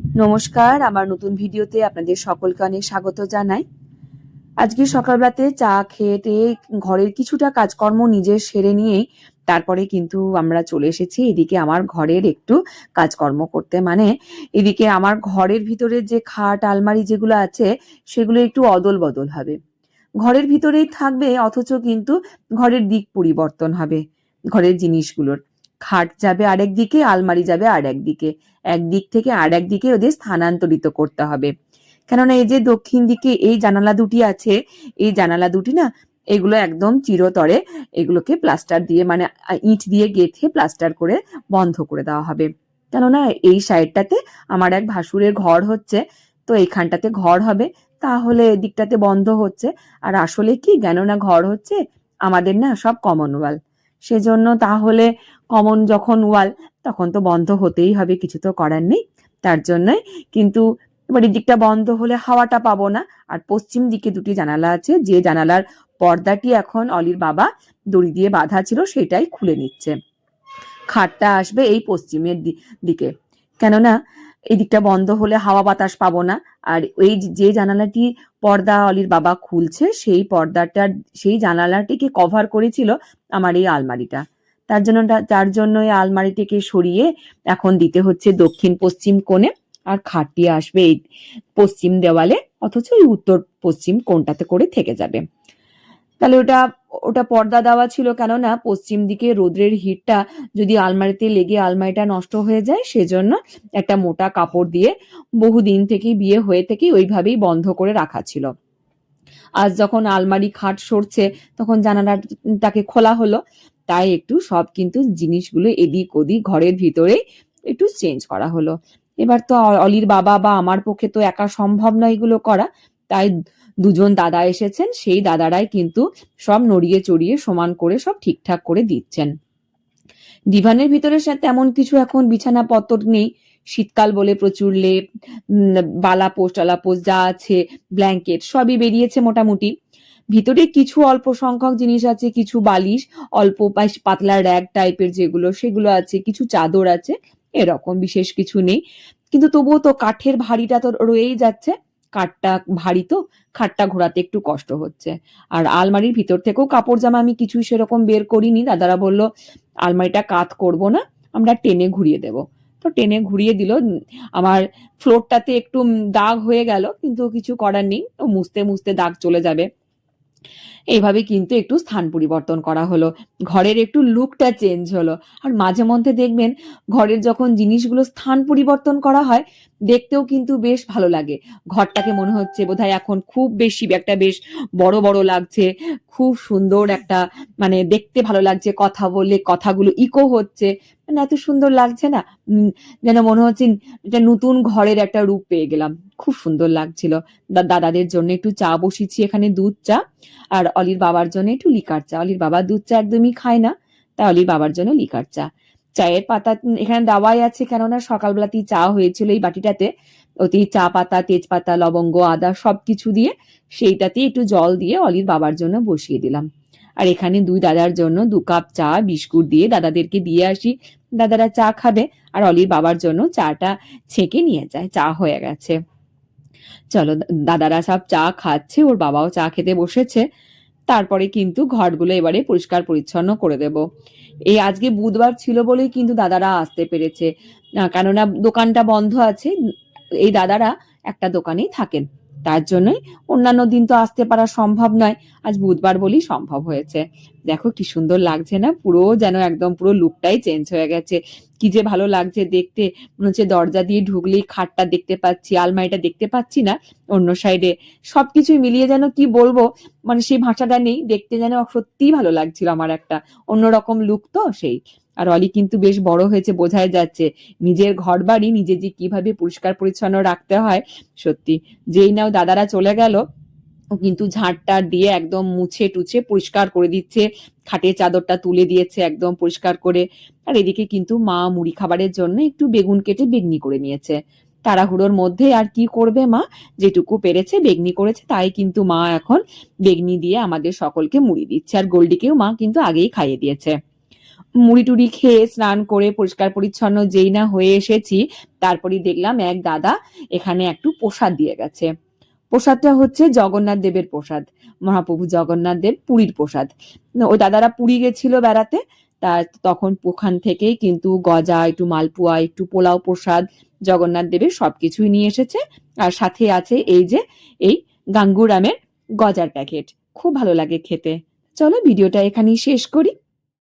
নমস্কার, আমার নতুন ভিডিওতে আপনাদের সকলকে অনেক স্বাগত জানাই। আজকে সকালবেলাতে চা খেয়ে টেয়ে ঘরের কিছুটা কাজকর্ম নিজের সেরে নিয়েই তারপরে কিন্তু আমরা চলে এসেছি এদিকে আমার ঘরের একটু কাজকর্ম করতে। মানে এদিকে আমার ঘরের ভিতরে যে খাট আলমারি যেগুলো আছে সেগুলো একটু অদল বদল হবে। ঘরের ভিতরেই থাকবে অথচ কিন্তু ঘরের দিক পরিবর্তন হবে ঘরের জিনিসগুলোর। খাট যাবে আরেক দিকে, আলমারি যাবে আরেক দিকে, একদিক থেকে আরেক দিকে ওদের স্থানান্তরিত করতে হবে। কেননা এই যে দক্ষিণ দিকে এই জানালা দুটি আছে, এই জানালা দুটি না এগুলো একদম চিরতরে এগুলোকে প্লাস্টার দিয়ে মানে ইট দিয়ে গেঁথে প্লাস্টার করে বন্ধ করে দেওয়া হবে। কেননা এই সাইডটাতে আমার এক ভাসুরের ঘর হচ্ছে, তো এইখানটাতে ঘর হবে, তাহলে এদিকটাতে বন্ধ হচ্ছে। আর আসলে কি কেননা ঘর হচ্ছে আমাদের না সব কমন ওয়াল, সেজন্য তাহলে কমন যখন ওয়াল তখন তো বন্ধ হতেই হবে, কিছু তো করার নেই। তার জন্যই কিন্তু এবার এই দিকটা বন্ধ হলে হাওয়াটা পাবো না। আর পশ্চিম দিকে দুটি জানালা আছে, যে জানালার পর্দাটি এখন অলির বাবা দড়ি দিয়ে বাঁধা ছিল সেটাই খুলে নিচ্ছে। খাটটা আসবে এই পশ্চিমের দিকে, কেননা এই দিকটা বন্ধ হলে হাওয়া বাতাস পাবো না। আর এই যে জানালাটি পর্দা অলির বাবা খুলছে সেই পর্দাটার সেই জানালাটিকে কভার করেছিল আমার এই আলমারিটা। তার জন্য এই আলমারিটিকে সরিয়ে এখন দিতে হচ্ছে দক্ষিণ পশ্চিম কোণে, আর খাটটি আসবে এই পশ্চিম দেওয়ালে, অথচ এই উত্তর পশ্চিম কোণটাতে করে থেকে যাবে। তাহলে ওটা ওটা পর্দা দেওয়া ছিল, কেননা পশ্চিম দিকে রোদ্রের হিটটা যদি আলমারিতে লেগে আলমারিটা নষ্ট হয়ে যায়, সেজন্য একটা মোটা কাপড় দিয়ে বহুদিন থেকেই বিয়ে হয়ে থেকে ওইভাবেই বন্ধ করে রাখা ছিল। আজ যখন আলমারি খাট সরছে তখন জানালাটাকে খোলা হলো, তাই একটু সব কিন্তু জিনিসগুলো এদিক ওদিক ঘরের ভিতরে একটু চেঞ্জ করা হলো। এবার তো অলির বাবা বা আমার পক্ষে তো একা সম্ভব নয় এগুলো করা, তাই দুজন দাদা এসেছেন, সেই দাদারাই কিন্তু সব নড়িয়ে চড়িয়ে সমান করে সব ঠিকঠাক করে দিচ্ছেন। ডিভানের ভিতরে তেমন কিছু এখন বিছানাপত্র নেই, শীতকাল বলে প্রচুর লেপ, বালাপোস্ট টালাপোস্ট যা আছে, ব্ল্যাঙ্কেট সবই বেরিয়েছে মোটামুটি। ভিতরে কিছু অল্প সংখ্যক জিনিস আছে, কিছু বালিশ, অল্প পাতলা র্যাগ টাইপের যেগুলো সেগুলো আছে, কিছু চাদর আছে, এরকম বিশেষ কিছু নেই। কিন্তু তবুও তো কাঠের ভারীটা তো রয়েই যাচ্ছে, কাঠটা ভারী তো খাটটা ঘোরাতে একটু কষ্ট হচ্ছে। আর আলমারির ভিতর থেকেও কাপড় জামা আমি কিছু সেরকম বের করিনি, দাদারা বলল আলমারিটা কাত করব না, আমরা টেনে ঘুরিয়ে দেব। তো টেনে ঘুরিয়ে দিল। আমার ফ্লোরটাতে একটু দাগ হয়ে গেল, কিন্তু কিছু করার নেই, ও মুছতে মুছতে দাগ চলে যাবে। এইভাবে কিন্তু একটু স্থান পরিবর্তন করা হলো, ঘরের একটু লুকটা চেঞ্জ হলো। আর মাঝে মধ্যে দেখবেন ঘরের যখন জিনিসগুলো স্থান পরিবর্তন করা হয় দেখতেও কিন্তু বেশ ভালো লাগে। ঘরটাকে মনে হচ্ছে বোধহয় এখন খুব বেশি একটা বেশ বড় বড় লাগছে, খুব সুন্দর একটা মানে দেখতে ভালো লাগছে, কথা বলে কথাগুলো ইকো হচ্ছে, মানে এত সুন্দর লাগছে না, যেন মনে হচ্ছে এটা নতুন ঘরের একটা রূপ পেয়ে গেলাম। খুব সুন্দর লাগছিল। দাদাদের জন্য একটু চা বসিয়েছি এখানে, দুধ চা, আর অলির বাবার জন্য একটু লিকার চা। অলির বাবা দুধ চা একদমই খায় না, তাই অলির বাবার জন্য লিকার চা। চায়ের পাতা এখানে দেওয়াই আছে, কেননা সকালবেলাতেই চা হয়েছিল এই বাটিটাতে, ওতেই চা পাতা, তেজপাতা, লবঙ্গ, আদা সবকিছু দিয়ে সেইটাতে একটু জল দিয়ে অলির বাবার জন্য বসিয়ে দিলাম। আর এখানে দুই দাদার জন্য 2 কাপ চা বিস্কুট দিয়ে দাদাদেরকে দিয়ে আসি, দাদারা চা খাবে। আর অলির বাবার জন্য চাটা ছেঁকে নিয়ে যায়, চা হয়ে গেছে। চলো, দাদারা সব চা খাচ্ছে, ওর বাবাও চা খেতে বসেছে। তারপরে কিন্তু ঘরগুলো এবারে পরিষ্কার পরিচ্ছন্ন করে দেব। এই আজকে বুধবার ছিল বলেই কিন্তু দাদারা আসতে পেরেছে, কেননা দোকানটা বন্ধ আছে, এই দাদারা একটা দোকানেই থাকেন, তার জন্যই অন্যান্য দিন তো আসতে পারা সম্ভব নয়, আজ বুধবার বলেই সম্ভব হয়েছে। দেখো কি সুন্দর লাগছে না, পুরো যেন একদম পুরো লুকটাই চেঞ্জ হয়ে গেছে। কি যে ভালো লাগছে দেখতে, মনে হচ্ছে দরজা দিয়ে ঢুকলেই খাটটা দেখতে পাচ্ছি, আলমারিটা দেখতে পাচ্ছি না অন্য সাইডে, সবকিছু মিলিয়ে যেন কি বলবো, মানে সেই ভাষাটা নেই, দেখতে যেন সত্যিই ভালো লাগছিল আমার, একটা অন্যরকম লুক তো সেই। আর অলি কিন্তু বেশ বড় হয়েছে, বোঝাই যাচ্ছে নিজের ঘর বাড়ি নিজে যে কিভাবে পরিষ্কার পরিচ্ছন্ন রাখতে হয়। সত্যি, যেই নাও দাদারা চলে গেল ও কিন্তু ঝাঁটটা দিয়ে একদম মুছে টুছে পরিষ্কার করে দিচ্ছে, খাটের চাদরটা তুলে দিয়েছে একদম পরিষ্কার করে। আর এদিকে কিন্তু মা মুড়ি খাবারের জন্য একটু বেগুন কেটে বেগনি করে নিয়েছে, তাড়াহুড়োর মধ্যে আর কি করবে মা, যেটুকু পেরেছে বেগনি করেছে, তাই কিন্তু মা এখন বেগনি দিয়ে আমাদের সকলকে মুড়ি দিচ্ছে। আর গোল্ডিকেও মা কিন্তু আগেই খাইয়ে দিয়েছে। মুড়ি টুড়ি খেয়ে স্নান করে পরিষ্কার পরিচ্ছন্ন যেই না হয়ে এসেছি, তারপরই দেখলাম এক দাদা এখানে একটু প্রসাদ দিয়ে গেছে। প্রসাদটা হচ্ছে জগন্নাথ দেবের প্রসাদ, মহাপ্রভু জগন্নাথ দেব পুরীর প্রসাদ। ওই দাদারা পুরী গেছিল বেড়াতে, তার তখন ওখান থেকেই কিন্তু গজা, একটু মালপোয়া, একটু পোলাও প্রসাদ জগন্নাথ দেবের সবকিছুই নিয়ে এসেছে। আর সাথে আছে এই যে এই গাঙ্গুরামের গজার প্যাকেট, খুব ভালো লাগে খেতে। চলো ভিডিওটা এখানেই শেষ করি।